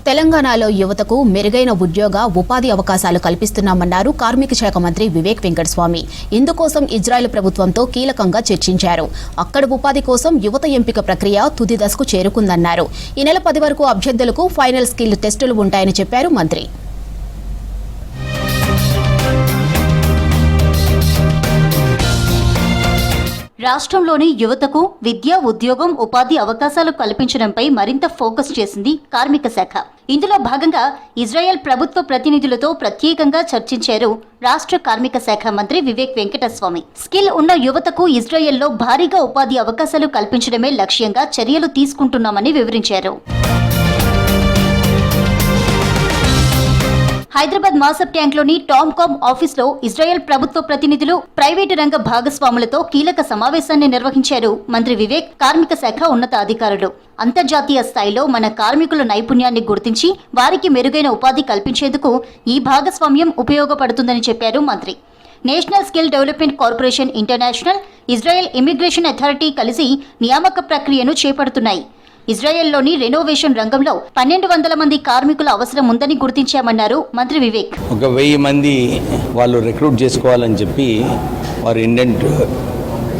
తెలంగాణలో యువతకు మెరుగైన ఉద్యోగ ఉపాధి అవకాశాలు కల్పిస్తున్నామన్నారు కార్మిక శాఖ మంత్రి వివేక్ వెంకటస్వామి. ఇందుకోసం ఇజ్రాయెల్ ప్రభుత్వంతో కీలకంగా చర్చించారు. అక్కడ ఉపాధి కోసం యువత ఎంపిక ప్రక్రియ తుది దశకు చేరుకుందన్నారు. ఈ నెల 10 వరకు అభ్యర్థులకు ఫైనల్ స్కిల్ టెస్టులు ఉంటాయని చెప్పారు మంత్రి. రాష్ట్రంలోని యువతకు విద్య, ఉద్యోగం, ఉపాధి అవకాశాలు కల్పించడంపై మరింత ఫోకస్ చేసింది కార్మిక శాఖ. ఇందులో భాగంగా ఇజ్రాయెల్ ప్రభుత్వ ప్రతినిధులతో ప్రత్యేకంగా చర్చించారు రాష్ట్ర కార్మిక శాఖ మంత్రి వివేక్ వెంకటస్వామి. స్కిల్ ఉన్న యువతకు ఇజ్రాయెల్లో భారీగా ఉపాధి అవకాశాలు కల్పించడమే లక్ష్యంగా చర్యలు తీసుకుంటున్నామని వివరించారు. హైదరాబాద్ మాసబ్ ట్యాంక్లోని టామ్కామ్ ఆఫీస్లో ఇజ్రాయెల్ ప్రభుత్వ ప్రతినిధులు, ప్రైవేటు రంగ భాగస్వాములతో కీలక సమావేశాన్ని నిర్వహించారు మంత్రి వివేక్, కార్మిక శాఖ ఉన్నతాధికారులు. అంతర్జాతీయ స్థాయిలో మన కార్మికుల నైపుణ్యాన్ని గుర్తించి వారికి మెరుగైన ఉపాధి కల్పించేందుకు ఈ భాగస్వామ్యం ఉపయోగపడుతుందని చెప్పారు మంత్రి. National skill development corporation international, Israel immigration authority కలిసి నియామక ప్రక్రియను చేపడుతున్నాయి. ఇజ్రాయెల్లోని రెనోవేషన్ రంగంలో 1200 మంది కార్మికుల అవసరం ఉందని గుర్తించామన్నారు మంత్రి వివేక్. 1000 మంది వాళ్ళు రిక్రూట్ చేసుకోవాలని చెప్పి వారి ఇండెంట్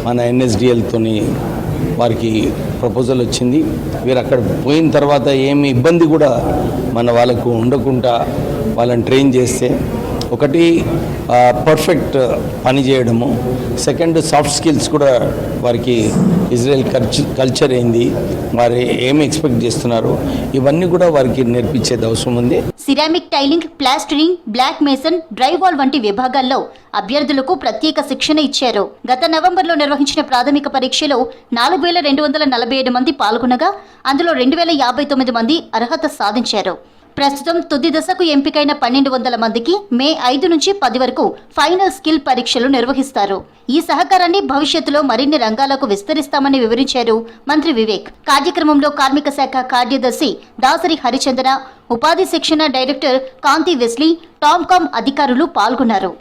మన ఎన్ఎస్డిఎల్తోని వారికి ప్రపోజల్ వచ్చింది. వీరు అక్కడ పోయిన తర్వాత ఏమి ఇబ్బంది కూడా మన వాళ్ళకు ఉండకుండా వాళ్ళని ట్రైన్ చేస్తే, ఒకటి పర్ఫెక్ట్ పని చేయడము, సెకండ్ సాఫ్ట్ స్కిల్స్ కూడా వారికి ఇజ్రాయెల్ కల్చర్ ఏంది, వారు ఏమి ఎక్స్పెక్ట్ చేస్తున్నారు, ఇవన్నీ కూడా వారికి నేర్పించేది అవసరం ఉంది. Ceramic tiling, plastering, block mason, drywall వంటి విభాగాల్లో అభ్యర్థులకు ప్రత్యేక శిక్షణ ఇచ్చారు. గత నవంబర్లో నిర్వహించిన ప్రాథమిక పరీక్షలో 4247 మంది పాల్గొనగా అందులో 2059 మంది అర్హత సాధించారు. ప్రస్తుతం తుది దశకు ఎంపికైన 1200 మందికి మే 5 నుంచి 10 వరకు ఫైనల్ స్కిల్ పరీక్షలు నిర్వహిస్తారు. ఈ సహకారాన్ని భవిష్యత్తులో మరిన్ని రంగాలకు విస్తరిస్తామని వివరించారు మంత్రి వివేక్. కార్యక్రమంలో కార్మిక శాఖ కార్యదర్శి దాసరి హరిచందన, ఉపాధి శిక్షణ డైరెక్టర్ కాంతి వెస్లీ, టామ్కామ్ అధికారులు పాల్గొన్నారు.